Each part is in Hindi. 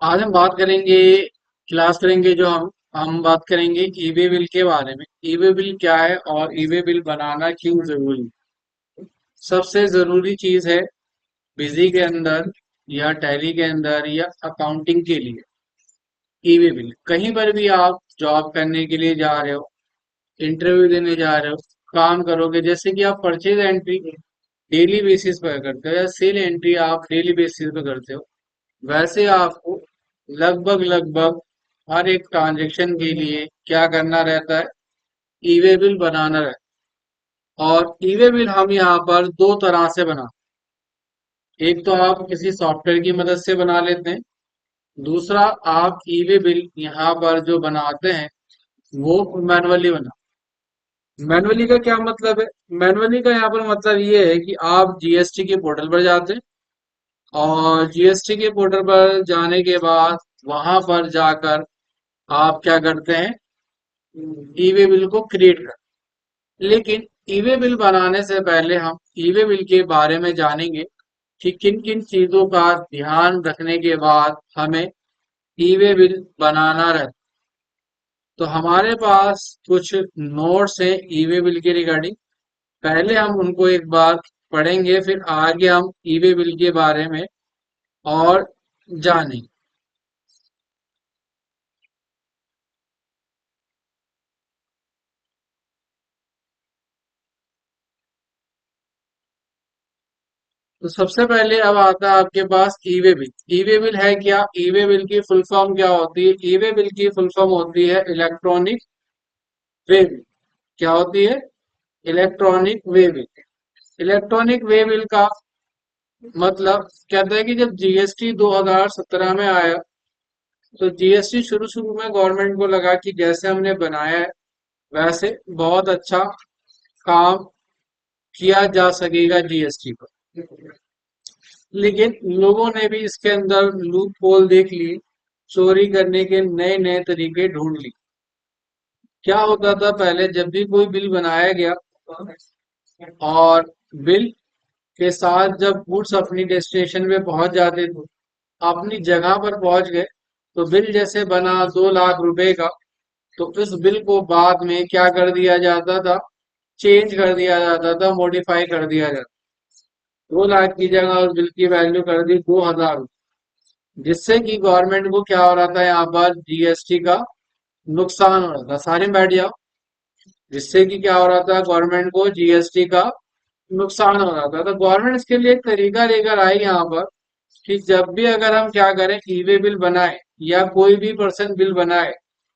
आज हम बात करेंगे, क्लास करेंगे जो हम बात करेंगे ईवे बिल के बारे में। ईवे बिल क्या है और ईवे बिल बनाना क्यों जरूरी। सबसे जरूरी चीज है बिजी के अंदर या टैली के अंदर या अकाउंटिंग के लिए ईवे बिल। कहीं पर भी आप जॉब करने के लिए जा रहे हो, इंटरव्यू देने जा रहे हो, काम करोगे, जैसे कि आप परचेज एंट्री डेली बेसिस पर करते हो या सेल एंट्री आप डेली बेसिस पर करते हो, वैसे आपको लगभग लगभग हर एक ट्रांजेक्शन के लिए क्या करना रहता है, ईवे बिल बनाना रहता है। और ईवे बिल हम यहाँ पर दो तरह से बना, एक तो आप किसी सॉफ्टवेयर की मदद से बना लेते हैं, दूसरा आप ईवे बिल यहाँ पर जो बनाते हैं वो मैनुअली बना। मैनुअली का क्या मतलब है? मैनुअली का यहाँ पर मतलब ये है कि आप जीएसटी के पोर्टल पर जाते हैं और जीएसटी के पोर्टल पर जाने के बाद वहां पर जाकर आप क्या करते हैं, ईवे बिल को क्रिएट कर। लेकिन ईवे बिल बनाने से पहले हम ईवे बिल के बारे में जानेंगे कि किन किन चीजों का ध्यान रखने के बाद हमें ईवे बिल बनाना रहता। तो हमारे पास कुछ नोट्स हैं ईवे बिल के रिगार्डिंग। पहले हम उनको एक बार पढ़ेंगे, फिर आगे हम ईवे बिल के बारे में और जानेंगे। तो सबसे पहले अब आता है आपके पास ईवे बिल। ईवे बिल है क्या? ईवे बिल की फुल फॉर्म क्या होती है? ईवे बिल की फुल फॉर्म होती है इलेक्ट्रॉनिक वे बिल। क्या होती है? Electronic way bill. Electronic way bill का मतलब कहता है कि जब जीएसटी 2017 में आया, तो जीएसटी शुरू शुरू में गवर्नमेंट को लगा कि जैसे हमने बनाया है वैसे बहुत अच्छा काम किया जा सकेगा जीएसटी पर। लेकिन लोगों ने भी इसके अंदर लूप होल देख ली, चोरी करने के नए नए तरीके ढूंढ ली। क्या होता था पहले, जब भी कोई बिल बनाया गया और बिल के साथ जब गुड्स अपनी डेस्टिनेशन पे पहुंच जाते थे, अपनी जगह पर पहुंच गए, तो बिल जैसे बना 2 लाख रुपए का, तो इस बिल को बाद में क्या कर दिया जाता था, चेंज कर दिया जाता था, मॉडिफाई कर दिया जाता। 2 लाख की जगह उस बिल की वैल्यू कर दी 2,000, जिससे कि गवर्नमेंट को क्या हो रहा था, यहाँ पर जीएसटी का नुकसान हो रहा था। सारे में बैठ जाओ। जिससे कि क्या हो रहा था, गवर्नमेंट को जीएसटी का नुकसान हो रहा था। तो गवर्नमेंट इसके लिए एक तरीका लेकर आई यहाँ पर कि जब भी अगर हम क्या करें, ईवे बिल बनाए या कोई भी पर्सन बिल बनाए,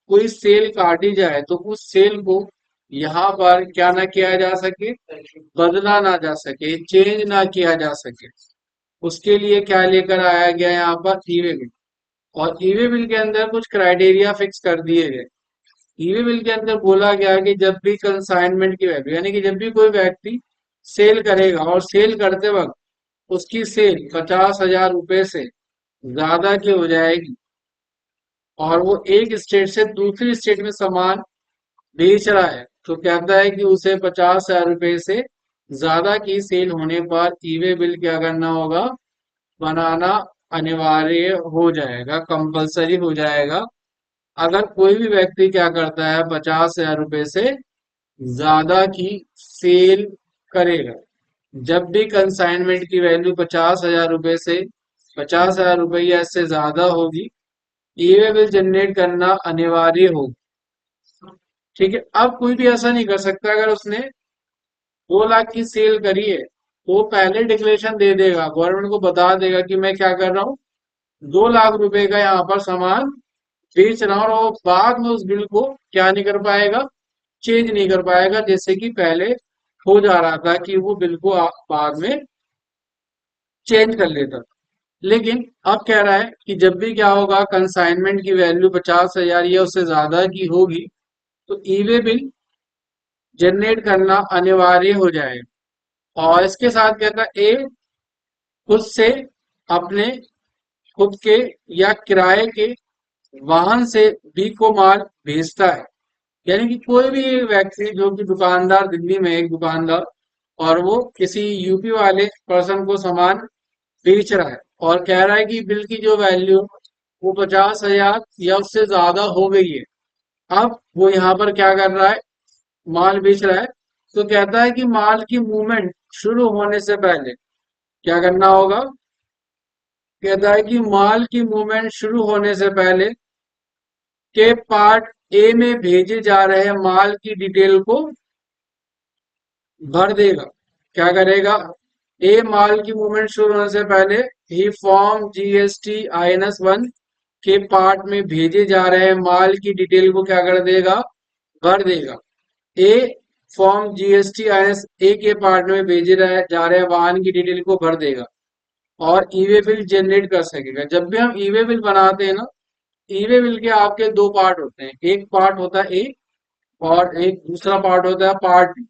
कोई सेल काटी जाए, तो उस सेल को यहाँ पर क्या ना किया जा सके, बदला ना जा सके, चेंज ना किया जा सके। उसके लिए क्या लेकर आया गया यहाँ पर, ईवे बिल। और ईवे बिल के अंदर कुछ क्राइटेरिया फिक्स कर दिए गए। ईवे बिल के अंदर बोला गया कि जब भी कंसाइनमेंट की वैल्यू, यानी कि जब भी कोई व्यक्ति सेल करेगा और सेल करते वक्त उसकी सेल 50,000 रुपए से ज्यादा की हो जाएगी और वो एक स्टेट से दूसरी स्टेट में सामान बेच रहा है, तो कहता है कि उसे 50,000 रुपए से ज्यादा की सेल होने पर ईवे बिल क्या करना होगा, बनाना अनिवार्य हो जाएगा, कंपलसरी हो जाएगा। अगर कोई भी व्यक्ति क्या करता है, 50,000 रुपए से ज्यादा की सेल करेगा, जब भी कंसाइनमेंट की वैल्यू 50,000 रुपए से 50,000 रुपया से ज्यादा होगी, ईवे बिल जनरेट करना अनिवार्य होगा। ठीक है, अब कोई भी ऐसा नहीं कर सकता। अगर उसने 2 लाख की सेल करी है, तो वो पहले डिक्लेरेशन दे देगा, गवर्नमेंट को बता देगा कि मैं क्या कर रहा हूँ, 2 लाख रुपए का यहाँ पर सामान बेच रहा हूँ। और वो बाद में उस बिल को क्या नहीं कर पाएगा, चेंज नहीं कर पाएगा, जैसे कि पहले हो जा रहा था कि वो बिल को बाद में चेंज कर लेता। लेकिन अब कह रहा है कि जब भी क्या होगा, कंसाइनमेंट की वैल्यू 50,000 या उससे ज्यादा की होगी, तो ईवे बिल जनरेट करना अनिवार्य हो जाएगा। और इसके साथ कहता है, ए खुद से अपने खुद के या किराए के वाहन से बी को माल भेजता है। यानी कि कोई भी व्यक्ति, जो कि दुकानदार, दिल्ली में एक दुकानदार, और वो किसी यूपी वाले पर्सन को सामान बेच रहा है और कह रहा है कि बिल की जो वैल्यू वो 50,000 या उससे ज्यादा हो गई है। अब वो यहाँ पर क्या कर रहा है, माल बेच रहा है। तो कहता है कि माल की मूवमेंट शुरू होने से पहले क्या करना होगा। कहता है कि माल की मूवमेंट शुरू होने से पहले के पार्ट ए में भेजे जा रहे माल की डिटेल को भर देगा। क्या करेगा, ए माल की मूवमेंट शुरू होने से पहले ही फॉर्म GST-1 के पार्ट में भेजे जा रहे माल की डिटेल को क्या कर देगा, भर देगा। ए फॉर्म GST-A के पार्ट में भेजे जा रहे वाहन की डिटेल को भर देगा और ईवे बिल जनरेट कर सकेगा। जब भी हम ईवे बिल बनाते हैं ना, ईवे बिल के आपके दो पार्ट होते हैं, एक पार्ट होता है ए और एक दूसरा पार्ट होता है पार्ट बी।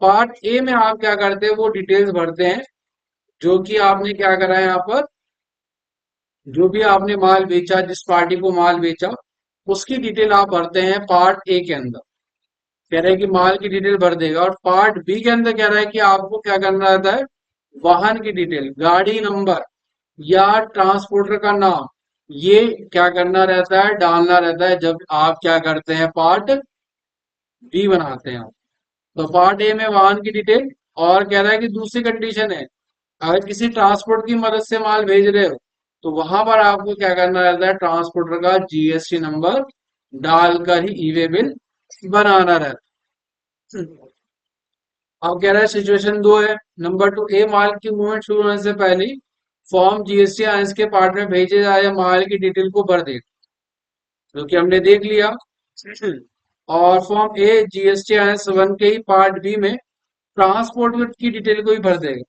पार्ट ए में आप क्या करते हैं, वो डिटेल्स भरते हैं जो कि आपने क्या करा है यहाँ पर, जो भी आपने माल बेचा, जिस पार्टी को माल बेचा उसकी डिटेल आप भरते हैं पार्ट ए के अंदर। कह रहा है कि माल की डिटेल भर देगा। और पार्ट बी के अंदर कह रहा है कि आपको क्या करना रहता है, वाहन की डिटेल, गाड़ी नंबर या ट्रांसपोर्टर का नाम, ये क्या करना रहता है, डालना रहता है जब आप क्या करते हैं, पार्ट बी बनाते हैं। तो पार्ट ए में वाहन की डिटेल। और कह रहा है कि दूसरी कंडीशन है, अगर किसी ट्रांसपोर्ट की मदद से माल भेज रहे हो तो वहां पर आपको क्या करना रहता है, ट्रांसपोर्टर का GST नंबर डालकर ही ईवे बिल बनाना रहता है। अब कह रहा है सिचुएशन दो है, नंबर टू, ए माल की मूवमेंट शुरू होने से पहले फॉर्म GST के पार्ट में भेजे जा रहे माल की डिटेल को भर दे, जो कि हमने देख लिया। और फॉर्म ए GST-1 के ही पार्ट बी में ट्रांसपोर्ट की डिटेल को ही भर देगा।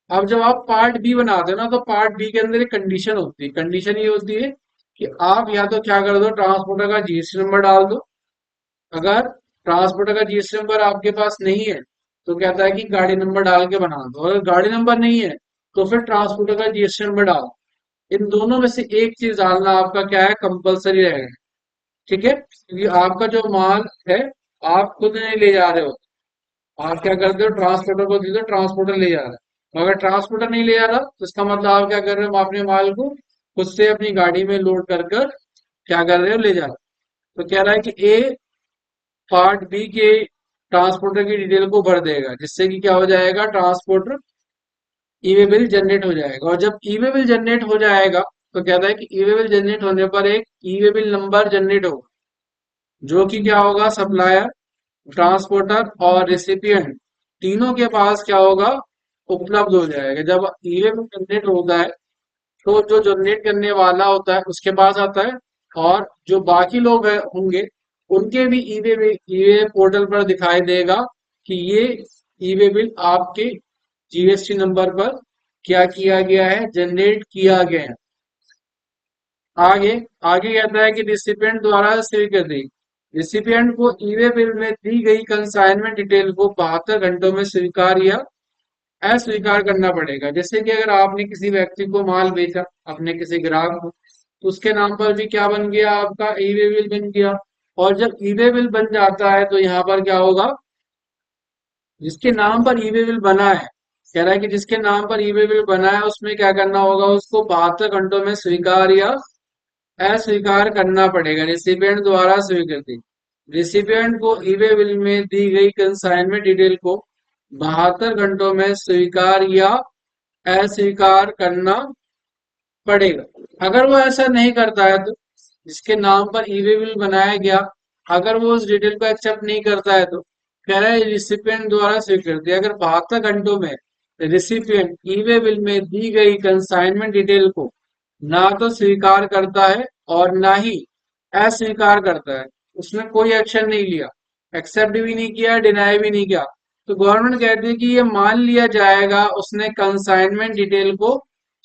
अब जब आप पार्ट बी बनाते हो ना, तो पार्ट बी के अंदर एक कंडीशन होती है। कंडीशन ये होती है कि आप या तो क्या कर दो, ट्रांसपोर्टर का GST नंबर डाल दो। अगर ट्रांसपोर्टर का GST नंबर आपके पास नहीं है तो कहता है कि गाड़ी नंबर डाल के बना दो। अगर गाड़ी नंबर नहीं है तो फिर ट्रांसपोर्टर का GST नंबर डालो। इन दोनों में से एक चीज डालना आपका क्या है, कंपलसरी रहेगा। ठीक है, क्योंकि आपका जो माल है आप खुद नहीं ले जा रहे हो, आप क्या करते हो, ट्रांसपोर्टर को दे दो, ट्रांसपोर्टर ले जा रहा है। अगर ट्रांसपोर्टर नहीं ले जा रहा तो इसका मतलब आप क्या कर रहे हो, आप अपने माल को खुद से अपनी गाड़ी में लोड कर कर क्या कर रहे हो, ले जा रहे हो। तो कह रहा है कि ए पार्ट बी के ट्रांसपोर्टर की डिटेल को भर देगा, जिससे कि क्या हो जाएगा, ट्रांसपोर्टर ईवे बिल जनरेट हो जाएगा। और जब ईवे बिल जनरेट हो जाएगा तो कहता है कि ईवे बिल जनरेट होने पर एक ईवे बिल नंबर जनरेट होगा, जो कि क्या होगा, सप्लायर, ट्रांसपोर्टर और रेसिपिएंट तीनों के पास क्या होगा, उपलब्ध हो जाएगा। जब ईवे बिल जनरेट होता है तो जो जनरेट करने वाला होता है उसके पास आता है, और जो बाकी लोग होंगे उनके भी ईवे पोर्टल पर दिखाई देगा कि ये ईवे बिल आपके GST नंबर पर क्या किया गया है, जनरेट किया गया है। आगे आगे कहता है कि रिसिपिएंट द्वारा स्वीकृति, रिसिपिएंट को ईवे बिल में दी गई कंसाइनमेंट डिटेल को 72 घंटों में स्वीकार या अस्वीकार करना पड़ेगा। जैसे कि अगर आपने किसी व्यक्ति को माल बेचा, अपने किसी ग्राहक को, तो उसके नाम पर भी क्या बन गया, आपका ईवे बिल बन गया। और जब ईवे बिल बन जाता है तो यहाँ पर क्या होगा, जिसके नाम पर ईवे बिल बना है, कह रहा है कि जिसके नाम पर ईवे बिल बना है उसमें क्या करना होगा, उसको 72 घंटों में स्वीकार या अस्वीकार करना पड़ेगा। रिसिपिएंट द्वारा स्वीकृति, रिसिपिएंट को ईवे बिल में दी गई कंसाइनमेंट डिटेल को 72 घंटों में स्वीकार या अस्वीकार करना पड़ेगा। अगर वो ऐसा नहीं करता है तो, जिसके नाम पर ईवे बिल बनाया गया, अगर वो उस डिटेल को एक्सेप्ट नहीं करता है तो कह रहा है रिसिपिएंट द्वारा स्वीकृति, अगर 72 घंटों में रिसिपिएंट ईवे बिल में दी गई कंसाइनमेंट डिटेल को ना तो स्वीकार करता है और ना ही अस्वीकार करता है, उसने कोई एक्शन नहीं लिया, एक्सेप्ट भी नहीं किया, डिनाई भी नहीं किया, तो गवर्नमेंट कहती है कि ये मान लिया जाएगा उसने कंसाइनमेंट डिटेल को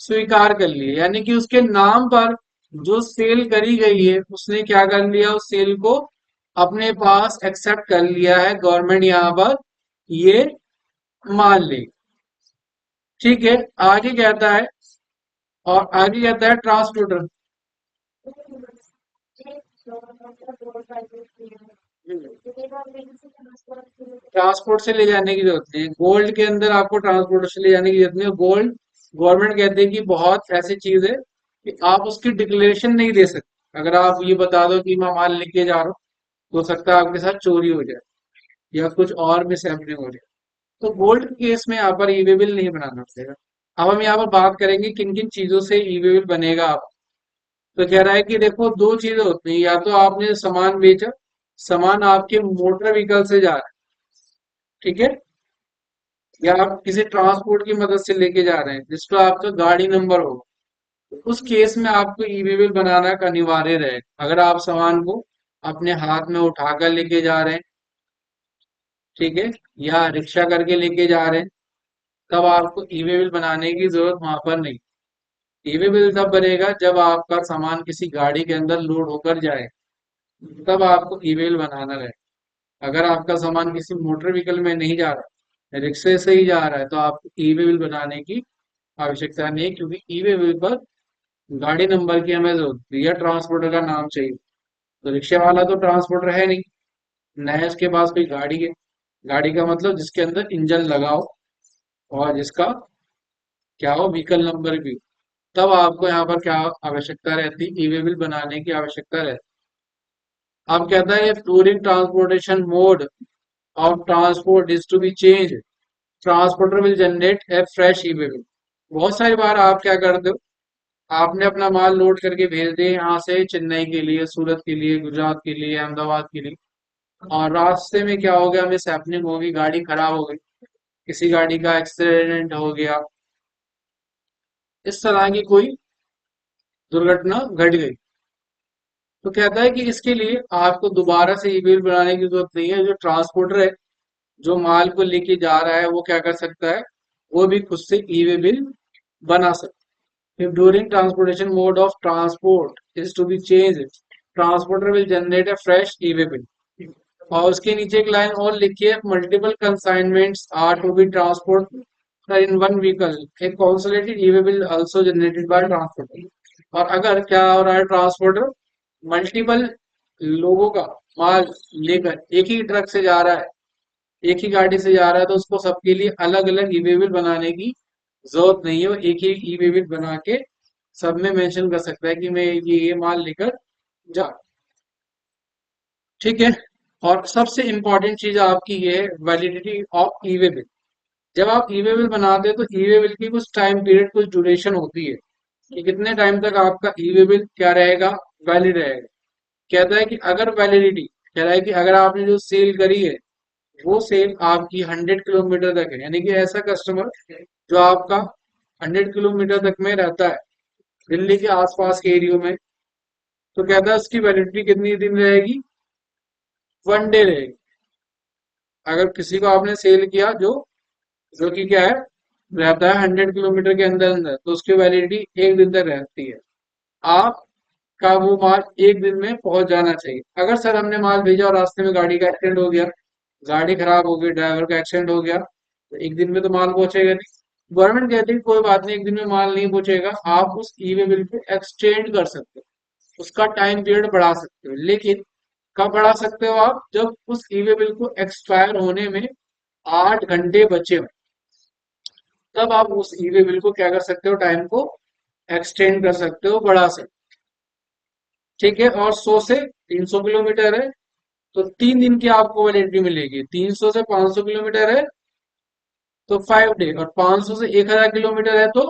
स्वीकार कर लिया। यानी कि उसके नाम पर जो सेल करी गई है उसने क्या कर लिया, उस सेल को अपने पास एक्सेप्ट कर लिया है, गवर्नमेंट यहाँ पर ये मान ली। ठीक है, आगे कहता है, और आगे कहता है ट्रांसपोर्टर, ट्रांसपोर्ट से ले जाने की जरूरत नहीं है, गोल्ड के अंदर आपको ट्रांसपोर्ट से ले जाने की जरूरत नहीं है। गोल्ड गवर्नमेंट कहती है कि बहुत ऐसी चीज है कि आप उसकी डिक्लेरेशन नहीं दे सकते। अगर आप ये बता दो कि मैं माल लेके जा रहा हूँ, तो हो सकता है आपके साथ चोरी हो जाए या कुछ और मिस हैपनिंग हो जाए। तो गोल्ड केस में यहाँ पर ई वे बिल नहीं बनाना पड़ेगा। अब हम यहाँ पर बात करेंगे किन किन चीजों से ई वे बिल बनेगा। आप तो कह रहा है कि देखो दो चीजें होती हैं, या तो आपने सामान बेचा, सामान आपके मोटर व्हीकल से जा रहा है, ठीक है, या आप किसी ट्रांसपोर्ट की मदद से लेके जा रहे हैं जिसका आपका गाड़ी नंबर हो, तो उस केस में आपको ई वे बिल बनाना का अनिवार्य रहेगा। अगर आप सामान को अपने हाथ में उठाकर लेके जा रहे हैं, ठीक है, या रिक्शा करके लेके जा रहे हैं, तब आपको ई वे बिल बनाने की जरूरत वहां पर नहीं। ई वे बिल तब बनेगा जब आपका सामान किसी गाड़ी के अंदर लोड होकर जाए, तब आपको ई वे बिल बनाना रहे। अगर आपका सामान किसी मोटर व्हीकल में नहीं जा रहा, रिक्शे से ही जा रहा है, तो आपको ई वे बिल बनाने की आवश्यकता नहीं है, क्योंकि ई वे बिल पर गाड़ी नंबर की हमें जरूरत होती है या ट्रांसपोर्टर का नाम चाहिए। तो रिक्शे वाला तो ट्रांसपोर्टर है नहीं, न है उसके पास कोई गाड़ी है। गाड़ी का मतलब जिसके अंदर इंजन लगा हो और जिसका क्या हो, व्हीकल नंबर भी हो। तब आपको यहाँ पर क्या आवश्यकता रहती है, ई वे बिल बनाने की आवश्यकता रहती है। अब कहता है touring transportation mode of transport is to be changed, transporter will generate a fresh e-way bill। बहुत सारी बार आप क्या करते हो, आपने अपना माल लोड करके भेज दिया यहाँ से चेन्नई के लिए, सूरत के लिए, गुजरात के लिए, अहमदाबाद के लिए, और रास्ते में क्या हो गया, मिस हैपनिंग होगी, गाड़ी खराब हो गई, किसी गाड़ी का एक्सीडेंट हो गया, इस तरह की कोई दुर्घटना घट गई, तो कहता है कि इसके लिए आपको दोबारा से ई बिल बनाने की जरूरत नहीं है। जो ट्रांसपोर्टर है, जो माल को लेके जा रहा है, वो क्या कर सकता है, वो भी खुद से ई वे बिल बना सकता है। If during transportation mode of transport is to be changed, transporter will generate a fresh e-way bill। और उसके नीचे एक लाइन और लिखी है, multiple consignments are to be transport in one vehicle, a consolidated e-way bill also generated by transporter। और अगर क्या हो रहा है, ट्रांसपोर्टर मल्टीपल लोगों का माल लेकर एक ही ट्रक से जा रहा है, एक ही गाड़ी से जा रहा है, तो उसको सबके लिए अलग अलग ई वे बिल बनाने की जरूरत नहीं है। वो एक ही ई वे बिल बना के सब में मेंशन कर सकता है कि मैं ये माल लेकर जा, ठीक है। और सबसे इंपॉर्टेंट चीज आपकी ये है, validity of E way bill. जब आप ई वे बिल बनाते हैं तो ई वे बिल की कुछ टाइम पीरियड, कुछ ड्यूरेशन होती है कि कितने टाइम तक आपका ई वे बिल क्या रहेगा, वैलिड रहेगा। कहता है कि अगर वैलिडिटी, कह रहा है कि अगर आपने जो सेल करी है, वो सेल आपकी 100 किलोमीटर तक है, यानी कि ऐसा कस्टमर जो आपका 100 किलोमीटर तक में रहता है, दिल्ली के आसपास के एरियो में, तो कहता है उसकी वैलिडिटी कितनी दिन रहेगी, 1 डे रहेगी। अगर किसी को आपने सेल किया जो जो कि क्या है, रहता है 100 किलोमीटर के अंदर अंदर, तो उसकी वैलिडिटी 1 दिन तक रहती है। आपका वो माल 1 दिन में पहुंच जाना चाहिए। अगर सर हमने माल भेजा और रास्ते में गाड़ी का एक्सीडेंट हो गया, गाड़ी खराब हो गई, ड्राइवर का एक्सीडेंट हो गया, तो 1 दिन में तो माल पहुंचेगा नहीं। गवर्नमेंट कहती है कोई बात नहीं, 1 दिन में माल नहीं पहुंचेगा, आप उस ई वे बिल को एक्सटेंड कर सकते हो, उसका टाइम पीरियड बढ़ा सकते हो। लेकिन कब बढ़ा सकते हो आप, जब उस ई वे बिल को एक्सपायर होने में 8 घंटे बचे हो, तब आप उस ई वे बिल को क्या कर सकते हो, टाइम को एक्सटेंड कर सकते हो, बढ़ा सकते हो, ठीक है। और 100 से 300 किलोमीटर है, तो 3 दिन की आपको वैलिडिटी मिलेगी। 300 से 500 किलोमीटर है तो 5 डे, और 500 से 1000 किलोमीटर है तो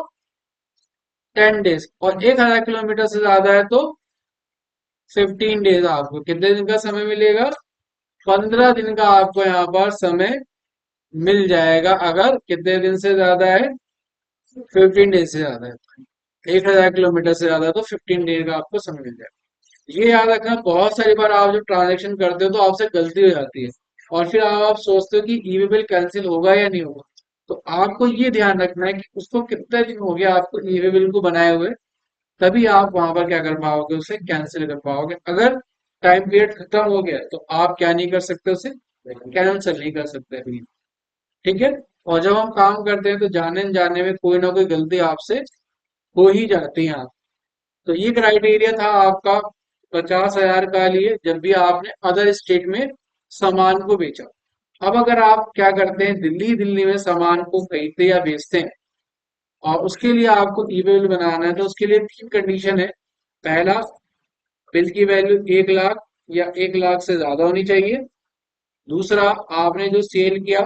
10 डेज, और 1000 किलोमीटर से ज्यादा है तो 15 डेज। आपको कितने दिन का समय मिलेगा, 15 दिन का आपको यहाँ पर समय मिल जाएगा। अगर कितने दिन से ज्यादा है, 15 डेज से ज्यादा है, 1000 किलोमीटर से ज्यादा है तो 15 डेज का आपको समय मिल जाएगा। ये याद रखना, बहुत सारी बार आप जो ट्रांजेक्शन करते हो तो आपसे गलती हो जाती है, और फिर आप सोचते हो कि ई वे बिल कैंसिल होगा या नहीं होगा। तो आपको ये ध्यान रखना है कि उसको कितने दिन हो गया आपको ई वे बिल को बनाए हुए, तभी आप वहां पर क्या कर पाओगे, उसे कैंसिल कर पाओगे। अगर टाइम पीरियड खत्म हो गया तो आप क्या नहीं कर सकते, उसे कैंसिल नहीं कर सकते भी, ठीक है। और जब हम काम करते हैं तो जाने न जाने में कोई ना कोई गलती आपसे हो ही जाती है। तो ये क्राइटेरिया था आपका 50,000 का लिए, जब भी आपने अदर स्टेट में सामान को बेचा। अब अगर आप क्या करते हैं, दिल्ली दिल्ली में सामान को खरीदते या बेचते हैं, और उसके लिए आपको ई वे बिल बनाना है, तो उसके लिए तीन कंडीशन है। पहला, बिल की वैल्यू 1 लाख या 1 लाख से ज्यादा होनी चाहिए। दूसरा, आपने जो सेल किया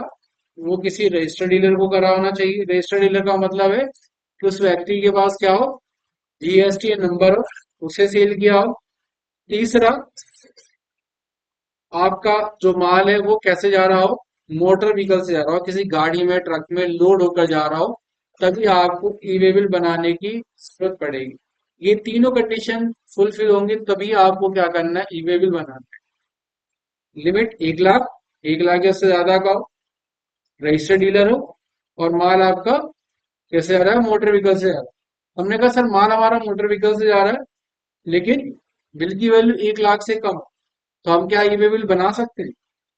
वो किसी रजिस्टर्ड डीलर को करा होना चाहिए। रजिस्टर्ड डीलर का मतलब है कि उस व्यक्ति के पास क्या हो, जीएसटी नंबर हो, उसे सेल किया हो। तीसरा, आपका जो माल है वो कैसे जा रहा हो, मोटर व्हीकल से जा रहा हो, किसी गाड़ी में ट्रक में लोड होकर जा रहा हो, तभी आपको ई वे बिल बनाने की जरूरत पड़ेगी। ये तीनों कंडीशन फुलफिल होंगे तभी आपको क्या करना है, ई वे बिल बनाना है। लिमिट 1 लाख, 1 लाख या उससे ज्यादा का हो, रजिस्टर्ड डीलर हो, और माल आपका कैसे आ रहा है, मोटर व्हीकल से आ रहा है। हमने कहा सर माल हमारा मोटर व्हीकल से जा रहा है, लेकिन बिल की वैल्यू 1 लाख से कम, तो हम क्या ई वे बिल बना सकते हैं?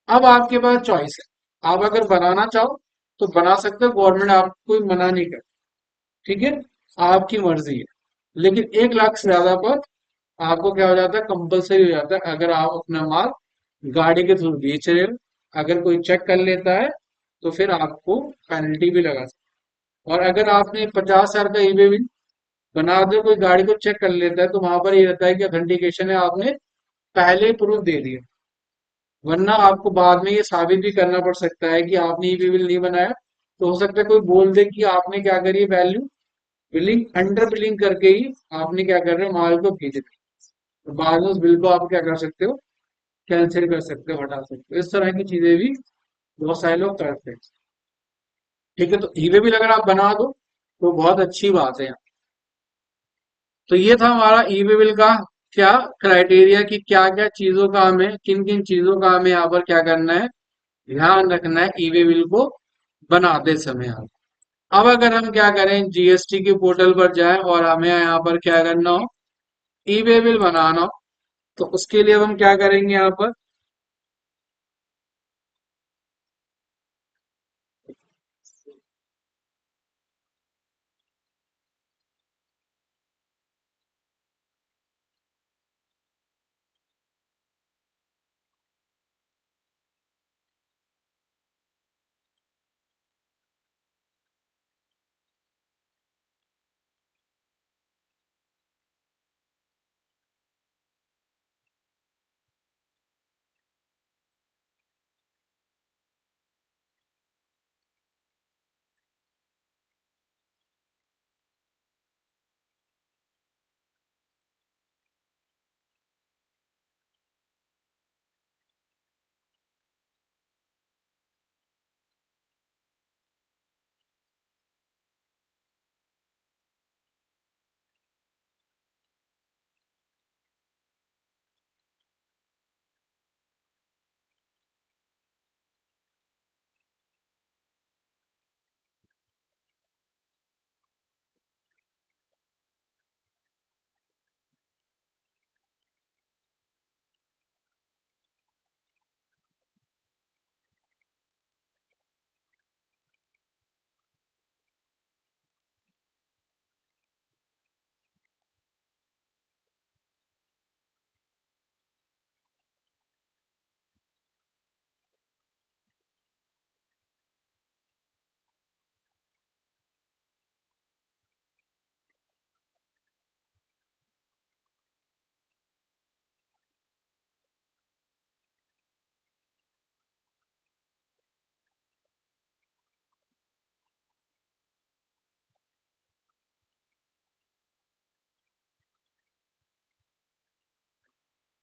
अब आपके पास चॉइस है, आप अगर बनाना चाहो तो बना सकते हो, गवर्नमेंट आपको कोई मना नहीं कर, ठीक है, आपकी मर्जी है। लेकिन 1 लाख से ज्यादा पर आपको क्या हो जाता है, कंपलसरी हो जाता है, अगर आप अपना माल गाड़ी के थ्रू बेच रहे हो, अगर कोई चेक कर लेता है तो फिर आपको पेनल्टी भी लगा सकते हैं। और अगर आपने 50,000 का ई वे बिल बना दो, कोई गाड़ी को चेक कर लेता है, तो वहां पर ये रहता है कि ऑथेंटिकेशन है, आपने पहले ही प्रूफ दे दिया, वरना आपको बाद में ये साबित भी करना पड़ सकता है कि आपने ये बिल नहीं बनाया। तो हो सकता है कोई बोल दे कि आपने क्या करी, वैल्यू बिलिंग अंडर बिलिंग करके ही आपने क्या कर रहे हो, माल को भेज दिया। तो बाद में उस बिल को आप क्या कर सकते हो, कैंसिल कर सकते हो, हटा सकते हो। इस तरह की चीजें भी बहुत सारे लोग करते हैं। ठीक है, तो ई वे बिल अगर आप बना दो तो बहुत अच्छी बात है। तो ये था हमारा ई वे बिल का क्या क्राइटेरिया, कि क्या क्या चीजों का हमें, किन किन चीजों का हमें यहाँ पर क्या करना है, ध्यान रखना है ई वे बिल को बनाते समय। अब अगर हम क्या करें, जीएसटी के पोर्टल पर जाएं और हमें यहाँ पर क्या करना हो, ई वे बिल बनाना हो, तो उसके लिए अब हम क्या करेंगे यहाँ पर,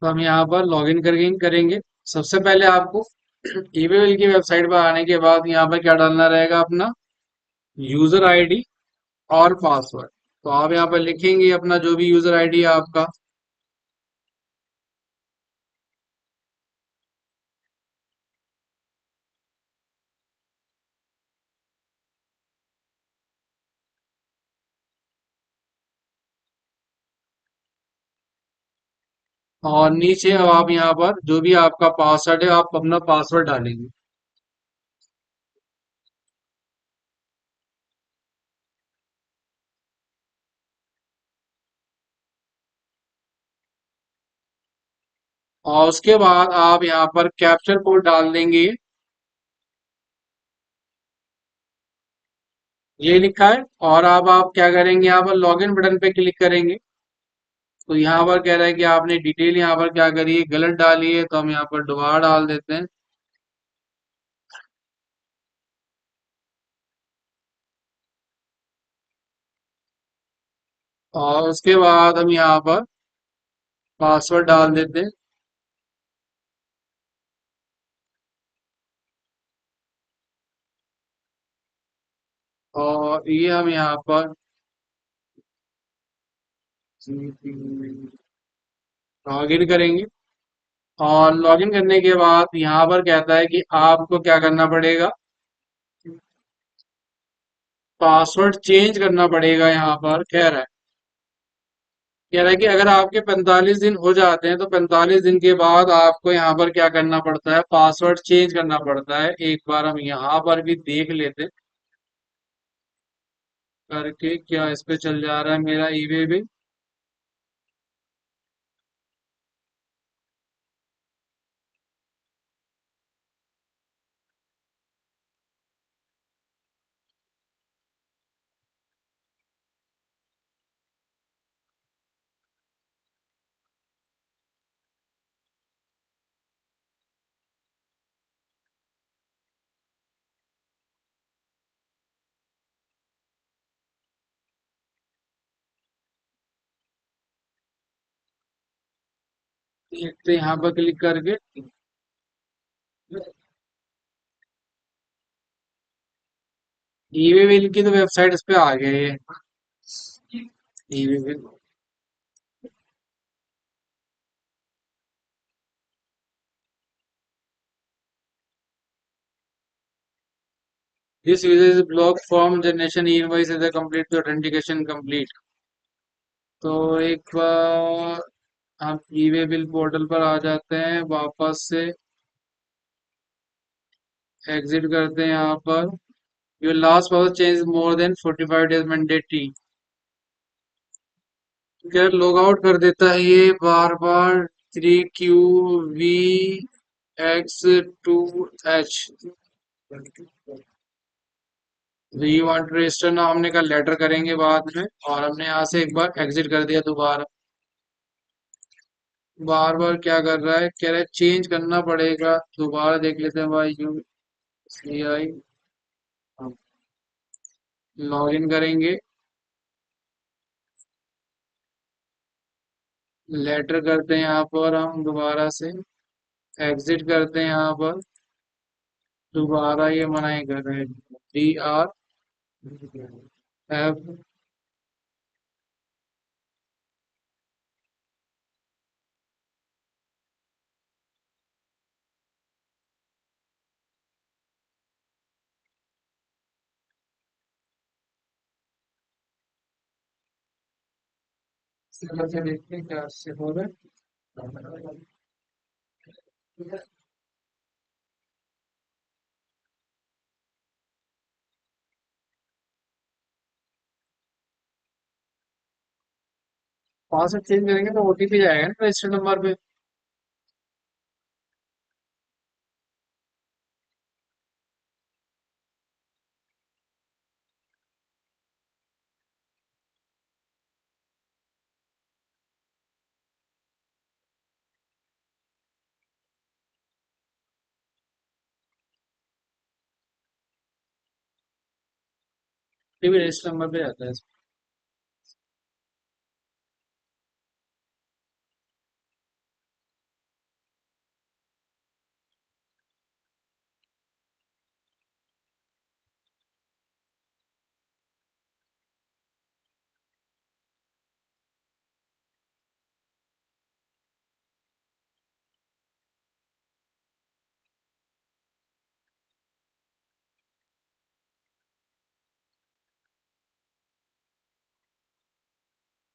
तो हम यहाँ पर लॉग इन करके करेंगे। सबसे पहले आपको ई वे बिल की वेबसाइट पर आने के बाद यहाँ पर क्या डालना रहेगा, अपना यूजर आईडी और पासवर्ड। तो आप यहाँ पर लिखेंगे अपना जो भी यूजर आईडी है आपका, और नीचे अब आप यहाँ पर जो भी आपका पासवर्ड है आप अपना पासवर्ड डालेंगे। और उसके बाद आप यहाँ पर कैप्चर कोड डाल देंगे। ये लिखा है। और अब आप क्या करेंगे, यहाँ पर लॉगिन बटन पे क्लिक करेंगे। तो यहाँ पर कह रहा है कि आपने डिटेल यहाँ पर क्या करी है, गलत डाली है, तो हम यहाँ पर दोबारा डाल देते हैं। और उसके बाद हम यहाँ पर पासवर्ड डाल देते हैं। और ये हम यहाँ पर लॉगिन करेंगे। और लॉगिन करने के बाद यहाँ पर कहता है कि आपको क्या करना पड़ेगा, पासवर्ड चेंज करना पड़ेगा। यहाँ पर कह रहा है कि अगर आपके 45 दिन हो जाते हैं तो 45 दिन के बाद आपको यहाँ पर क्या करना पड़ता है, पासवर्ड चेंज करना पड़ता है। एक बार हम यहाँ पर भी देख लेते हैं करके, क्या इस पे चल जा रहा है मेरा ईवे भी। देखते हैं यहाँ पर क्लिक करके। ईवे बिल की तो वेबसाइट इस पे आ गई है। E way bill, this uses block form generation e invoice is complete to authentication complete. तो एक बार हम ईवे बिल पोर्टल पर आ जाते हैं, वापस से एग्जिट करते हैं यहाँ पर। Your last password change more than 45 days mandatory. क्या लॉग आउट कर देता है ये बार बार। 3QVX2H। You want to register ना, हमने कहा लेटर करेंगे बाद में। और हमने यहाँ से एक बार एग्जिट कर दिया दोबारा। बार बार क्या कर रहा है, कह रहा है चेंज करना पड़ेगा। दोबारा देख लेते हैं भाई। UCI लॉग इन करेंगे, लेटर करते हैं यहाँ पर हम दोबारा से, एग्जिट करते हैं यहाँ पर। दोबारा ये मनाई कर रहे हैं। DRF से देखते हैं क्या से हो रहा है। पासवर्ड चेंज करेंगे तो OTP जाएगा ना रजिस्टर्ड नंबर पे। OTP रजिस्टर्ड नंबर पे जाता है।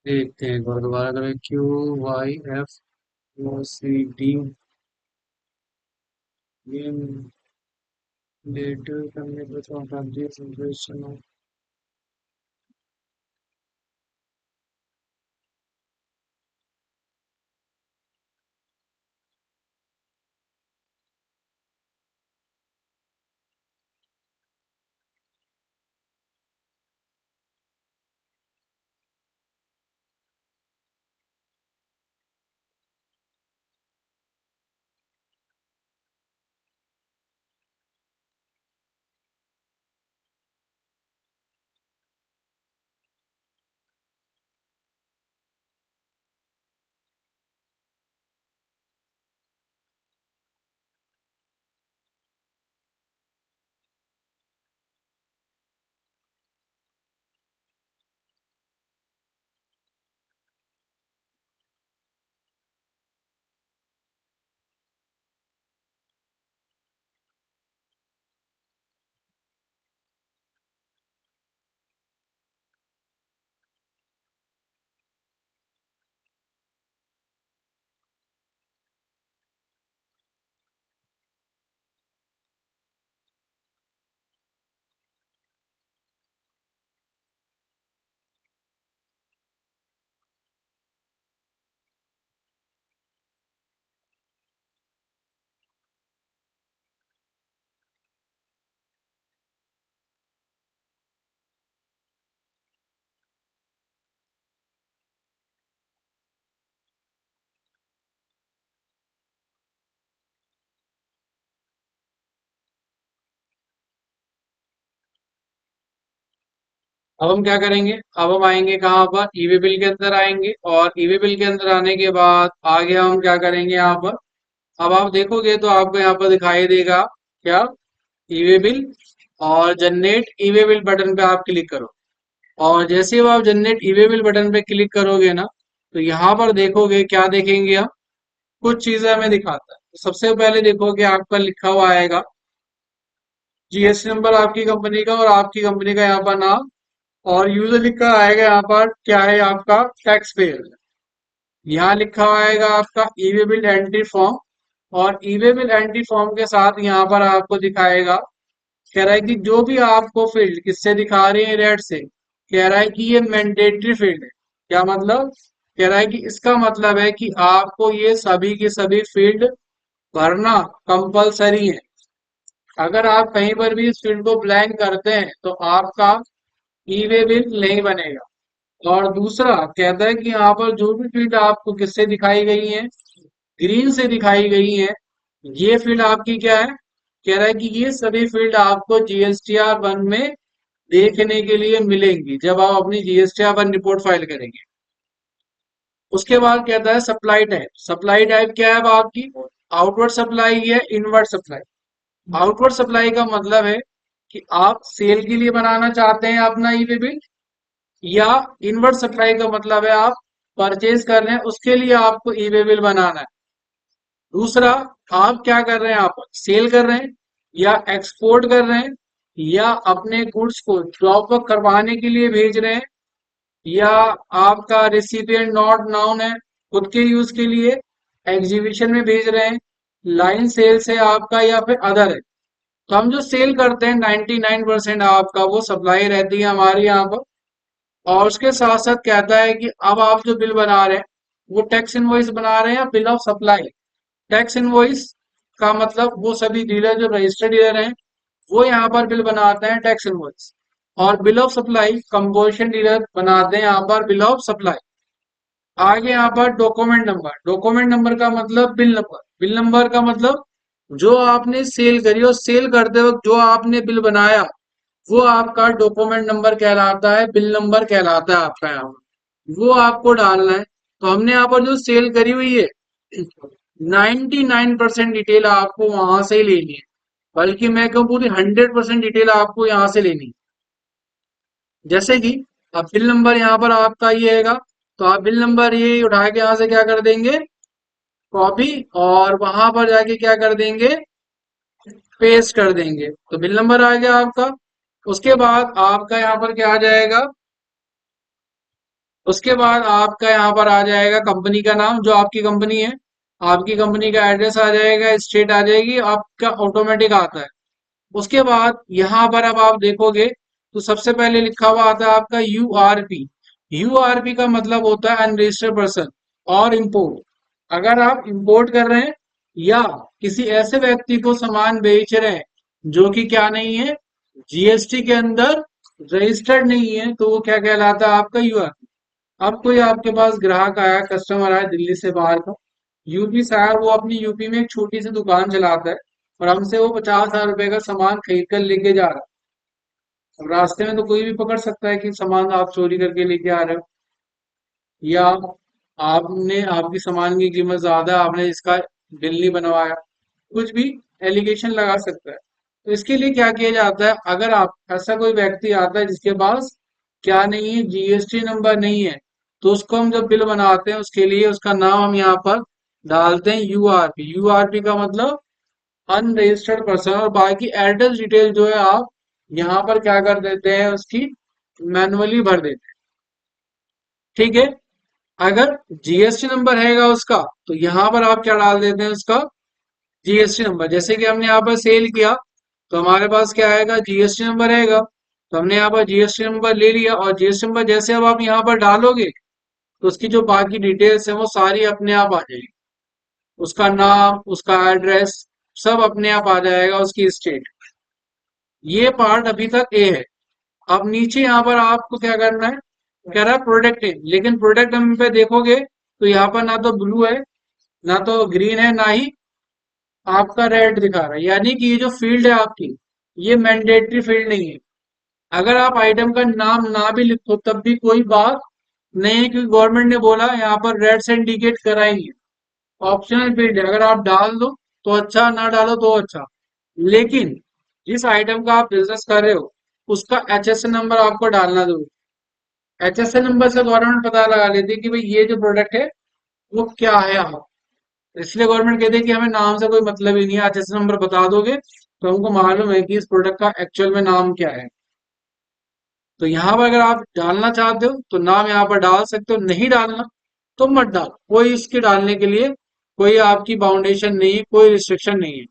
देखते हैं एक बार दोबारा करें। QYFOCD लेटर करने पर तो अब हम क्या करेंगे, अब हम आएंगे कहाँ पर, ईवे बिल के अंदर आएंगे, और ईवे बिल के अंदर आने के बाद आगे हम क्या करेंगे यहाँ पर। अब आप देखोगे तो आपको यहाँ पर दिखाई देगा क्या, ईवे बिल, और जनरेट ईवे बिल बटन पे आप क्लिक करो। और जैसे ही आप जनरेट ईवे बिल बटन पे क्लिक करोगे ना, तो यहाँ पर देखोगे क्या देखेंगे हम, कुछ चीजें हमें दिखाता है। तो सबसे पहले देखोगे आपका लिखा हुआ आएगा जीएसटी नंबर आपकी कंपनी का, और आपकी कंपनी का यहाँ पर नाम, और यूजर लिखा आएगा यहाँ पर क्या है आपका टैक्स पेयर। यहाँ लिखा हुआ आएगा आपका ईवे बिल एंट्री फॉर्म, और ईवे बिल एंट्री फॉर्म के साथ यहाँ पर आपको दिखाएगा, कह रहा है कि जो भी आपको फील्ड किससे दिखा रहे हैं, रेड से, कह रहा है कि ये मैंडेटरी फील्ड है। क्या मतलब, कह रहा है कि इसका मतलब है कि आपको ये सभी के सभी फील्ड भरना कंपलसरी है। अगर आप कहीं पर भी इस फील्ड को ब्लैंक करते हैं तो आपका ई वे बिल नहीं बनेगा। और दूसरा कहता है कि यहाँ पर जो भी फील्ड आपको किससे दिखाई गई है, ग्रीन से दिखाई गई है, ये फील्ड आपकी क्या है, कह रहा है कि ये सभी फील्ड आपको जीएसटीआर वन में देखने के लिए मिलेंगी जब आप अपनी जीएसटीआर वन रिपोर्ट फाइल करेंगे। उसके बाद कहता है सप्लाई टाइप। सप्लाई टाइप क्या है अब आपकी, आउटवर्ड सप्लाई है, इनवर्ड सप्लाई। आउटवर्ड सप्लाई का मतलब है कि आप सेल के लिए बनाना चाहते हैं अपना ई वे बिल, या इनवर्ड सप्लाई का मतलब है आप परचेज कर रहे हैं उसके लिए आपको ई वे बिल बनाना है। दूसरा, आप क्या कर रहे हैं, आप सेल कर रहे हैं या एक्सपोर्ट कर रहे हैं, या अपने गुड्स को ड्रॉप करवाने के लिए भेज रहे हैं, या आपका रिसिपिएंट नॉट नाउन है खुद के यूज के लिए, एग्जीबिशन में भेज रहे हैं, लाइन सेल्स है आपका, या फिर अदर है। तो हम जो सेल करते हैं 99% आपका वो सप्लाई रहती है हमारे यहाँ पर। और उसके साथ साथ कहता है कि अब आप जो बिल बना रहे हैं वो टैक्स इनवॉइस बना रहे हैं या bill of supply. Tax invoice का मतलब वो सभी डीलर जो रजिस्टर्ड डीलर हैं वो यहाँ पर बिल बनाते हैं टैक्स इनवॉइस, और bill of supply composition dealer बनाते हैं यहाँ पर बिल ऑफ सप्लाई। आगे यहाँ पर डॉक्यूमेंट नंबर। डॉक्यूमेंट नंबर का मतलब बिल नंबर। बिल नंबर का मतलब जो आपने सेल करी और सेल करते वक्त जो आपने बिल बनाया वो आपका डॉक्यूमेंट नंबर कहलाता है, बिल नंबर कहलाता है आपका यहाँ पर। वो आपको डालना है। तो हमने यहाँ पर जो सेल करी हुई है 99% डिटेल आपको वहां से ही लेनी है, बल्कि मैं कहूँ पूरी 100% डिटेल आपको यहाँ से लेनी है। जैसे कि अब बिल नंबर यहाँ पर आपका ये हैगा, तो आप बिल नंबर ये उठा के यहाँ से क्या कर देंगे, कॉपी, और वहां पर जाके क्या कर देंगे, पेस्ट कर देंगे। तो बिल नंबर आ गया आपका। उसके बाद आपका यहाँ पर क्या आ जाएगा, उसके बाद आपका यहाँ पर आ जाएगा कंपनी का नाम जो आपकी कंपनी है, आपकी कंपनी का एड्रेस आ जाएगा, स्टेट आ जाएगी, आपका ऑटोमेटिक आता है। उसके बाद यहाँ पर अब आप देखोगे तो सबसे पहले लिखा हुआ आता है आपका यूआरपी। यूआरपी का मतलब होता है अनरजिस्टर्ड पर्सन और इम्पोर्ट। अगर आप इंपोर्ट कर रहे हैं या किसी ऐसे व्यक्ति को सामान बेच रहे हैं जो कि क्या नहीं है, जीएसटी के अंदर रजिस्टर्ड नहीं है, तो वो क्या कहलाता है आपका यूआरपी। अब कोई आपके पास ग्राहक आया, कस्टमर आया दिल्ली से बाहर का, यूपी से आया, वो अपनी यूपी में एक छोटी सी दुकान चलाता है, और हमसे वो 50,000 रुपए का सामान खरीद कर लेके जा रहा है। अब रास्ते में तो कोई भी पकड़ सकता है कि सामान आप चोरी करके लेके आ रहे हो, या आपने, आपकी सामान की कीमत ज्यादा है, आपने इसका बिल नहीं बनवाया, कुछ भी एलिगेशन लगा सकता है। तो इसके लिए क्या किया जाता है, अगर आप ऐसा कोई व्यक्ति आता है जिसके पास क्या नहीं है, जीएसटी नंबर नहीं है, तो उसको हम जब बिल बनाते हैं उसके लिए उसका नाम हम यहाँ पर डालते हैं यूआरपी। यूआरपी का मतलब अनरजिस्टर्ड पर्सन, और बाकी एड्रेस डिटेल जो है आप यहाँ पर क्या कर देते हैं, उसकी मैनुअली भर देते हैं। ठीक है। अगर जीएसटी नंबर हैगा उसका, तो यहाँ पर आप क्या डाल देते हैं, उसका जीएसटी नंबर। जैसे कि हमने यहाँ पर सेल किया तो हमारे पास क्या आएगा, जीएसटी नंबर रहेगा, तो हमने यहाँ पर जीएसटी नंबर ले लिया, और जीएसटी नंबर जैसे अब आप यहाँ पर डालोगे तो उसकी जो बाकी डिटेल्स है वो सारी अपने आप आ जाएगी। उसका नाम, उसका एड्रेस, सब अपने आप आ जाएगा, उसकी स्टेट। ये पार्ट अभी तक ए है। अब नीचे यहाँ पर आपको क्या करना है, कह रहा है प्रोडक्ट नेम, लेकिन प्रोडक्ट नेम पे देखोगे तो यहाँ पर ना तो ब्लू है, ना तो ग्रीन है, ना ही आपका रेड दिखा रहा है, यानी कि ये जो फील्ड है आपकी, ये मैंडेटरी फील्ड नहीं है। अगर आप आइटम का नाम ना भी लिखो तब भी कोई बात नहीं है, क्योंकि गवर्नमेंट ने बोला यहाँ पर रेड से इंडिकेट कराएंगे। ऑप्शनल फील्ड है, अगर आप डाल दो तो अच्छा, ना डालो तो अच्छा। लेकिन जिस आइटम का आप बिजनेस कर रहे हो उसका एचएसएन नंबर आपको डालना जरूर। एचएसएन नंबर से गवर्नमेंट पता लगा लेती है कि भाई ये जो प्रोडक्ट है वो क्या है। आप इसलिए गवर्नमेंट कहती है कि हमें नाम से कोई मतलब ही नहीं है, एचएसएन नंबर बता दोगे तो हमको मालूम है कि इस प्रोडक्ट का एक्चुअल में नाम क्या है। तो यहाँ पर अगर आप डालना चाहते हो तो नाम यहाँ पर डाल सकते हो, नहीं डालना तो मत डालो। कोई इसके डालने के लिए कोई आपकी बाउंडेशन नहीं है, कोई रिस्ट्रिक्शन नहीं है।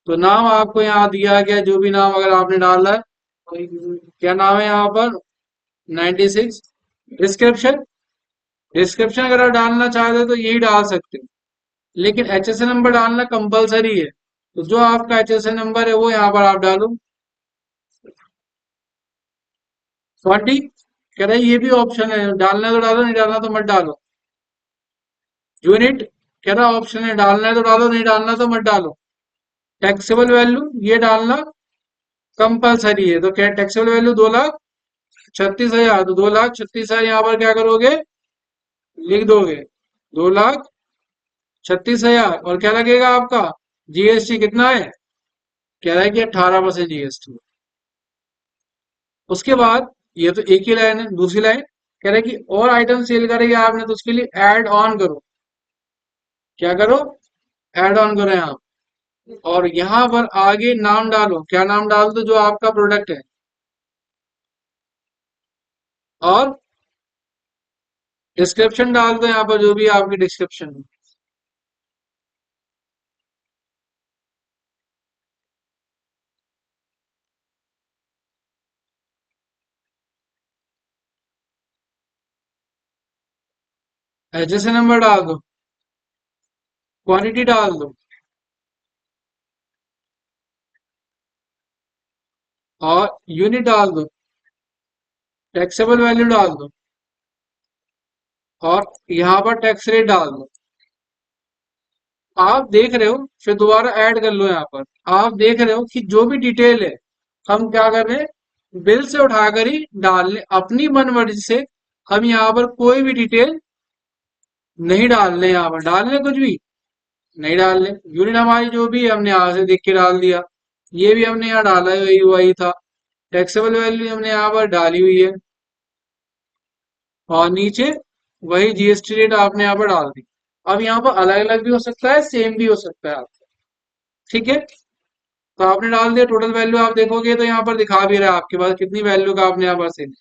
तो नाम आपको यहाँ दिया गया, जो भी नाम अगर आपने डाला है, क्या नाम है यहाँ पर 96। डिस्क्रिप्शन, डिस्क्रिप्शन अगर आप डालना चाहते हो तो यही डाल सकते हो, लेकिन एचएसएन नंबर डालना कंपलसरी है। तो जो आपका एचएसएन नंबर है वो यहाँ पर आप डालो। 40 कह रहे ये भी ऑप्शन है, डालना है तो डालो, नहीं डालना तो मत डालो। यूनिट कह रहा ऑप्शन है, डालना है तो डालो, नहीं डालना तो मत डालो। टैक्सेबल वैल्यू ये डालना कंपलसरी है। तो क्या टैक्सेबल वैल्यू 2,36,000, तो 2,36,000 यहाँ पर क्या करोगे, लिख दोगे। 2,36,000 और क्या लगेगा आपका, जीएसटी कितना है, कह रहा है कि 18% जीएसटी। उसके बाद ये तो एक ही लाइन है, दूसरी लाइन कह रहा है कि और आइटम सेल करेंगे आपने तो उसके लिए ऐड ऑन करो। क्या करो, ऐड ऑन करो यहाँ। और यहाँ पर आगे नाम डालो, क्या नाम डाल दो जो आपका प्रोडक्ट है। और डिस्क्रिप्शन डाल दो यहाँ पर, जो भी आपकी डिस्क्रिप्शन है। एचएसएन नंबर डाल दो, क्वांटिटी डाल दो, और यूनिट डाल दो, टैक्सेबल वैल्यू डाल दो, और यहाँ पर टैक्स रेट डाल दो। आप देख रहे हो, फिर दोबारा ऐड कर लो यहाँ पर। आप देख रहे हो कि जो भी डिटेल है हम क्या कर रहे हैं, बिल से उठाकर ही डालने अपनी मन मर्जी से। हम यहाँ पर कोई भी डिटेल नहीं डालने, यहाँ पर डालने कुछ भी नहीं डालने। यूनिट हमारी जो भी है हमने यहाँ से देख के डाल दिया, ये भी हमने यहाँ डाला है, वही वही था। टैक्सेबल वैल्यू हमने यहाँ पर डाली हुई है, और नीचे वही जीएसटी रेट आपने यहाँ पर डाल दी। अब यहाँ पर अलग अलग भी हो सकता है, सेम भी हो सकता है आपका, ठीक है। तो आपने डाल दिया, टोटल वैल्यू आप देखोगे तो यहाँ पर दिखा भी रहा है आपके पास कितनी वैल्यू का आपने यहाँ पर सेल।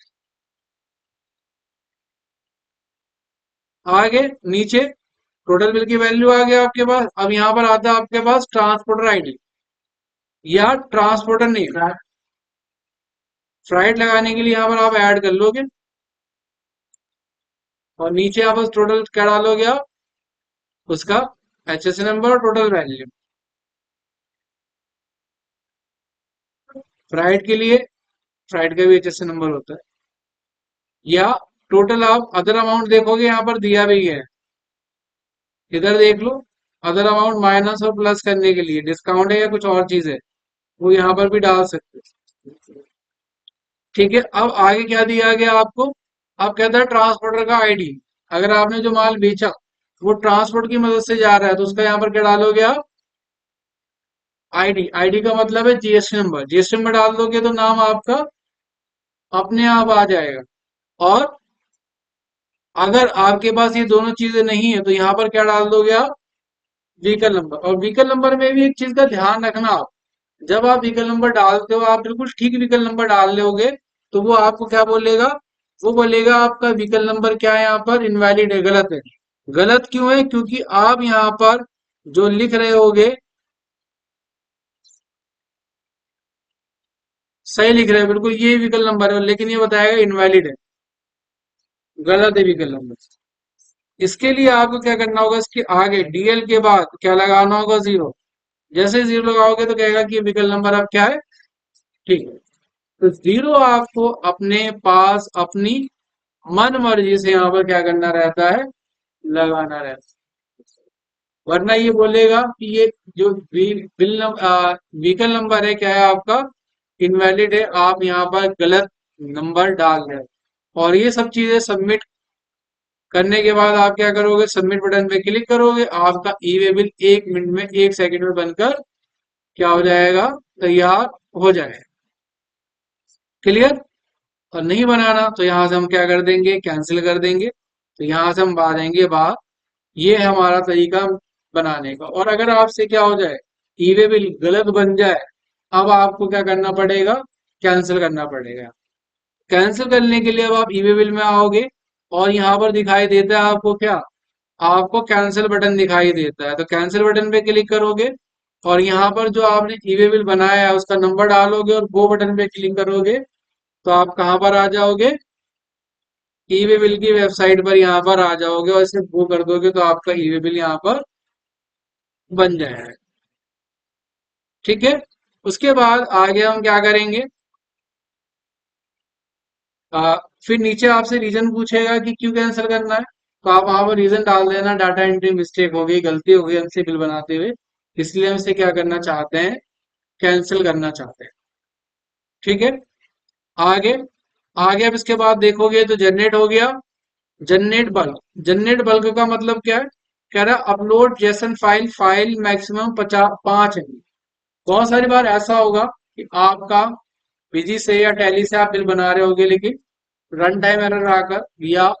आगे नीचे टोटल बिल की वैल्यू आ गया आपके पास। अब यहाँ पर आता है आपके पास ट्रांसपोर्टर आईडी, या ट्रांसपोर्टर नहीं, फ्राइट लगाने के लिए यहाँ पर आप ऐड कर लोगे। और नीचे आप बस टोटल क्या डालोगे आप, उसका एचएसएन नंबर और टोटल वैल्यू। फ्राइट के लिए फ्राइट का भी एचएसएन नंबर होता है। या टोटल आप अदर अमाउंट देखोगे, यहाँ पर दिया भी है, इधर देख लो। अदर अमाउंट माइनस और प्लस करने के लिए डिस्काउंट है या कुछ और चीज है, वो यहाँ पर भी डाल सकते हो। ठीक है, अब आगे क्या दिया गया आपको, अब कहता है ट्रांसपोर्टर का आईडी। अगर आपने जो माल बेचा वो ट्रांसपोर्ट की मदद से जा रहा है तो उसका यहाँ पर क्या डालोगे आप, आईडी। आईडी का मतलब है जीएसटी नंबर, जीएसटी नंबर डाल दोगे तो नाम आपका अपने आप आ जाएगा। और अगर आपके पास ये दोनों चीजें नहीं है तो यहाँ पर क्या डाल दोगे आप, व्हीकल नंबर। और व्हीकल नंबर में भी एक चीज का ध्यान रखना आप, जब आप व्हीकल नंबर डालते हो आप बिल्कुल ठीक व्हीकल नंबर डाल लोगे तो वो आपको क्या बोलेगा, वो बोलेगा आपका व्हीकल नंबर क्या है, यहाँ पर इनवैलिड है, गलत है। गलत क्यों है, क्योंकि आप यहाँ पर जो लिख रहे होगे सही लिख रहे हो, बिल्कुल ये व्हीकल नंबर है, लेकिन ये बताएगा इनवैलिड है, गलत है व्हीकल नंबर। इसके लिए आपको क्या करना होगा, इसके आगे डीएल के बाद क्या लगाना होगा, जीरो। जैसे जीरो लगाओगे तो कहेगा कि व्हीकल नंबर अब क्या है, ठीक है। तो जीरो आपको अपने पास अपनी मन मर्जी से यहाँ पर क्या करना रहता है, लगाना रहता है। वरना ये बोलेगा कि ये जो व्हीकल नंबर है क्या है आपका, इनवैलिड है, आप यहाँ पर गलत नंबर डाल रहे हैं। और ये सब चीजें सबमिट करने के बाद आप क्या करोगे, सबमिट बटन पे क्लिक करोगे, आपका ई वे बिल 1 मिनट में 1 सेकंड में बनकर क्या हो जाएगा, तैयार हो जाएगा। क्लियर। और नहीं बनाना तो यहां से हम क्या कर देंगे, कैंसिल कर देंगे। तो यहां से हम आ जाएंगे बाहर। ये है हमारा तरीका बनाने का। और अगर आपसे क्या हो जाए, ई वे बिल गलत बन जाए, अब आपको क्या करना पड़ेगा, कैंसिल करना पड़ेगा। कैंसिल करने के लिए अब आप ई वे बिल में आओगे और यहाँ पर दिखाई देता है आपको क्या, आपको कैंसिल बटन दिखाई देता है। तो कैंसिल बटन पे क्लिक करोगे और यहाँ पर जो आपने ई वे बिल बनाया है उसका नंबर डालोगे और गो बटन पे क्लिक करोगे तो आप कहाँ पर आ जाओगे, ई वे बिल की वेबसाइट पर यहाँ पर आ जाओगे और इसे गो कर दोगे तो आपका ई वे बिल यहाँ पर बन जाएगा। ठीक है। उसके बाद आगे हम क्या करेंगे, फिर नीचे आपसे रीजन पूछेगा कि क्यों कैंसिल करना है। तो आप वहां पर रीजन डाल देना, डाटा एंट्री मिस्टेक हो गई, गलती हो गई हमसे बिल बनाते हुए, इसलिए हम इसे क्या करना चाहते हैं, कैंसिल करना चाहते हैं। ठीक है। आगे, आगे अब इसके बाद देखोगे तो जनरेट हो गया। जनरेट बल्क, जनरेट बल्क का मतलब क्या है, कह रहा है upload JSON file, file maximum 5 MB। बहुत सारी बार ऐसा होगा कि आपका बिजी से या टैली से आप बिल बना रहे होगे लेकिन रन टाइम एरर आकर या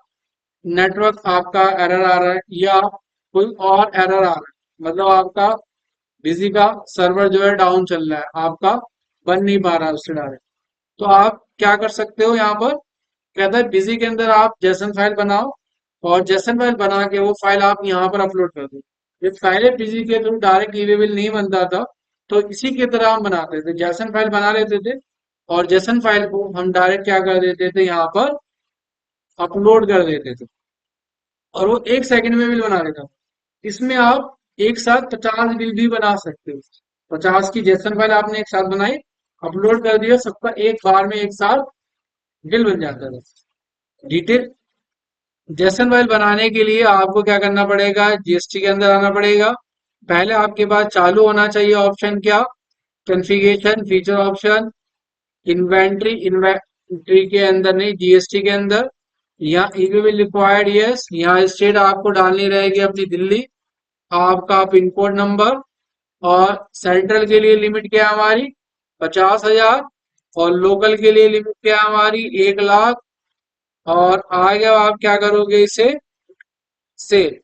नेटवर्क आपका एरर आ रहा है या कोई और एरर आ रहा है, मतलब आपका बिजी का सर्वर जो है डाउन चल रहा है, आपका बन नहीं पा रहा है उससे डायरेक्ट। तो आप क्या कर सकते हो, यहाँ पर कहता है बिजी के अंदर आप जेसन फाइल बनाओ और जेसन फाइल बना के वो फाइल आप यहाँ पर अपलोड कर दो। ये पहले बिजी के थ्रू डायरेक्ट ईमेल नहीं बनता था, तो इसी की तरह हम बनाते थे, जेसन फाइल बना लेते थे और जेसन फाइल को हम डायरेक्ट क्या कर देते थे, यहाँ पर अपलोड कर देते थे और वो 1 सेकंड में बिल बना देता था। इसमें आप एक साथ 50 बिल भी बना सकते हो। 50 की जेसन फाइल आपने एक साथ बनाई, अपलोड कर दिया, सबका एक बार में एक साथ बिल बन जाता था। डिटेल जेसन फाइल बनाने के लिए आपको क्या करना पड़ेगा, जीएसटी के अंदर आना पड़ेगा। पहले आपके पास चालू होना चाहिए ऑप्शन क्या, configuration feature option, inventory, inventory के अंदर नहीं, जीएसटी के अंदर। यहाँ ईवी विल रिक्वायर्ड यस, यहाँ स्टेट आपको डालनी रहेगी अपनी दिल्ली, आपका पिन कोड नंबर। और सेंट्रल के लिए लिमिट क्या है हमारी, 50,000। और लोकल के लिए लिमिट क्या है हमारी, 1 लाख। और आगे आप क्या करोगे, इसे सेव।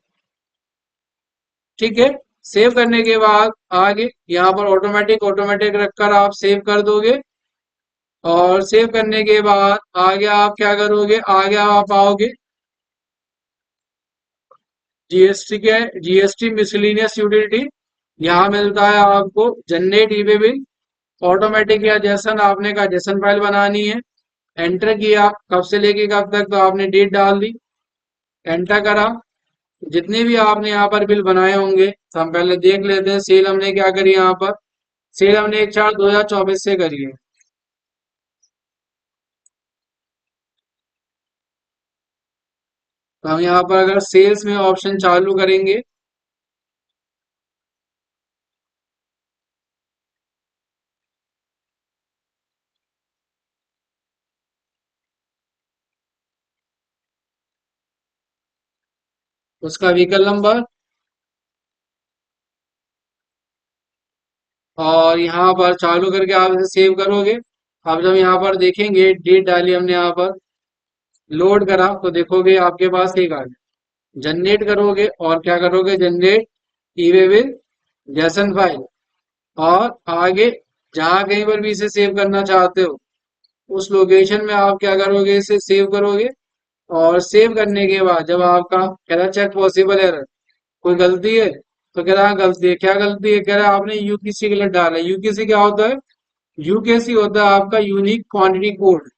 ठीक है। सेव करने के बाद आगे यहाँ पर ऑटोमेटिक ऑटोमेटिक रखकर आप सेव कर दोगे। और सेव करने के बाद आगे आप क्या करोगे, आगे आप आओगे जीएसटी के, जीएसटी मिसलिनियस यूटिलिटी, यहाँ मिलता है आपको जनरेट ई वे बिल ऑटोमेटिक या जैसन, आपने कहा जैसन फाइल बनानी है, एंटर किया, कब से लेके कब तक, तो आपने डेट डाल दी, एंटर करा। जितने भी आपने यहाँ पर बिल बनाए होंगे तो हम पहले देख लेते हैं। सेल हमने क्या करी यहाँ पर, सेल हमने 1/4/2024 से करी है। तो हम यहाँ पर अगर सेल्स में ऑप्शन चालू करेंगे, उसका व्हीकल नंबर, और यहाँ पर चालू करके आप इसे सेव करोगे। अब जब यहाँ पर देखेंगे डेट डाली हमने यहाँ पर, लोड करा तो देखोगे आपके पास एक आ गया। जनरेट करोगे और क्या करोगे, जनरेट ई वे बिल जैसन फाइल। और आगे जहां कहीं पर भी इसे सेव करना चाहते हो उस लोकेशन में आप क्या करोगे, इसे सेव करोगे। और सेव करने के बाद जब आपका कह रहा चेक पॉसिबल एरर, कोई गलती है, तो कह रहा हाँ, गलती है, क्या गलती है, कह रहा है आपने यूकेसी गलत डाला है। यूकेसी क्या होता है, यूकेसी होता है आपका यूनिक क्वांटिटी कोड।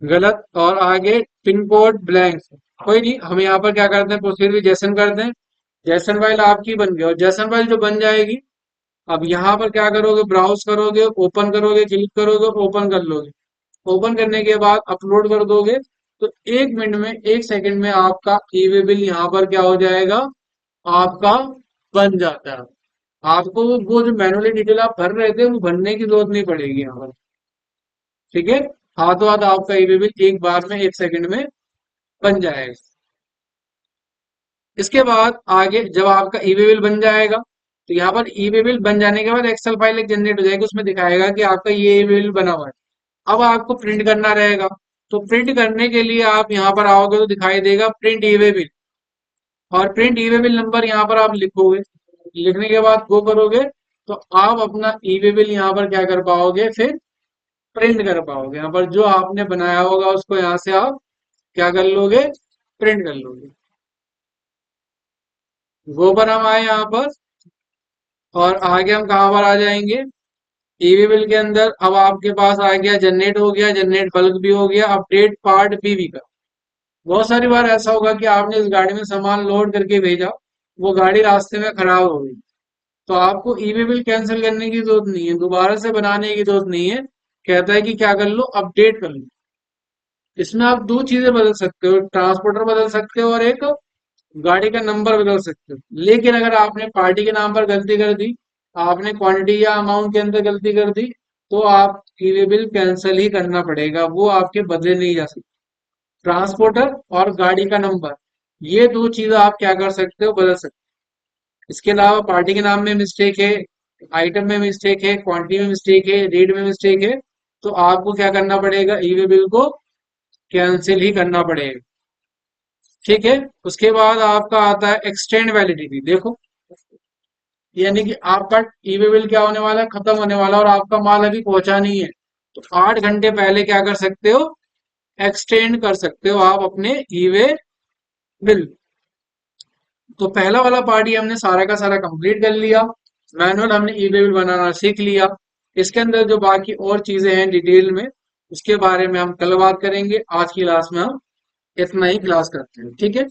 गलत। और आगे पिन कोड ब्लैंक, कोई नहीं, हम यहाँ पर क्या करते हैं, प्रोसीड भी जैसन करते हैं। जैसन फाइल आपकी बन गई और जैसन फाइल जो बन जाएगी, अब यहाँ पर क्या करोगे, ब्राउज करोगे, ओपन करोगे, क्लिक करोगे, ओपन कर लोगे। ओपन करने के बाद अपलोड कर दोगे तो 1 मिनट में 1 सेकंड में आपका ई वे बिल यहाँ पर क्या हो जाएगा, आपका बन जाता है। आपको वो जो मैनुअली डिटेल आप भर रहे थे वो भरने की जरूरत नहीं पड़ेगी यहाँ पर। ठीक है, हाथों हाथ आपका ई वे बिल एक बार में 1 सेकंड में बन जाएगा। इसके बाद आगे जब आपका ई वे बिल बन जाएगा, तो यहाँ पर ई वे बिल बन जाने के बाद एक्सेल फाइल एक जनरेट हो जाएगी, उसमें दिखाएगा कि आपका ये ई वे बिल बना हुआ है। अब आपको प्रिंट करना रहेगा। तो प्रिंट करने के लिए आप यहाँ पर आओगे तो दिखाई देगा प्रिंट ई वे बिल, और प्रिंट ई वे बिल नंबर यहाँ पर आप लिखोगे। लिखने के बाद वो करोगे तो आप अपना ई वे बिल यहाँ पर क्या कर पाओगे, फिर प्रिंट कर पाओगे। यहाँ पर जो आपने बनाया होगा उसको यहाँ से आप क्या कर लोगे, प्रिंट कर लोगे। वो पर हम आए यहाँ पर, और आगे हम कहाँ पर आ जाएंगे, ईवी बिल के अंदर अब आपके पास आ गया जनरेट हो गया, जनरेट बल्क भी हो गया, अपडेट पार्ट पीवी का। बहुत सारी बार ऐसा होगा कि आपने इस गाड़ी में सामान लोड करके भेजा, वो गाड़ी रास्ते में खराब हो गई, तो आपको ईवी बिल कैंसिल करने की जरूरत नहीं है, दोबारा से बनाने की जरूरत नहीं है। कहता है कि क्या कर लो, अपडेट कर लो। इसमें आप दो चीजें बदल सकते हो, ट्रांसपोर्टर बदल सकते हो और एक गाड़ी का नंबर बदल सकते हो। लेकिन अगर आपने पार्टी के नाम पर गलती कर दी, आपने क्वांटिटी या अमाउंट के अंदर गलती कर दी, तो आप ई बिल कैंसिल ही करना पड़ेगा, वो आपके बदले नहीं जा सकते। ट्रांसपोर्टर और गाड़ी का नंबर, ये दो चीजें आप क्या कर सकते हो, बदल सकते हो। इसके अलावा पार्टी के नाम में मिस्टेक है, आइटम में मिस्टेक है, क्वांटिटी में मिस्टेक है, रेट में मिस्टेक है, तो आपको क्या करना पड़ेगा, ई बिल को कैंसिल ही करना पड़ेगा। ठीक है, उसके बाद आपका आता है एक्सटेंड वैलिडिटी। देखो, यानी कि आपका ई वे बिल क्या होने वाला है, खत्म होने वाला है और आपका माल अभी पहुंचा नहीं है, तो 8 घंटे पहले क्या कर सकते हो, एक्सटेंड कर सकते हो आप अपने ई वे बिल। तो पहला वाला पार्ट ही हमने सारा का सारा कंप्लीट कर लिया, मैनुअल हमने ई वे बिल बनाना सीख लिया। इसके अंदर जो बाकी और चीजें हैं डिटेल में, उसके बारे में हम कल बात करेंगे। आज की क्लास में हम इतना ही क्लास करते हैं, ठीक है।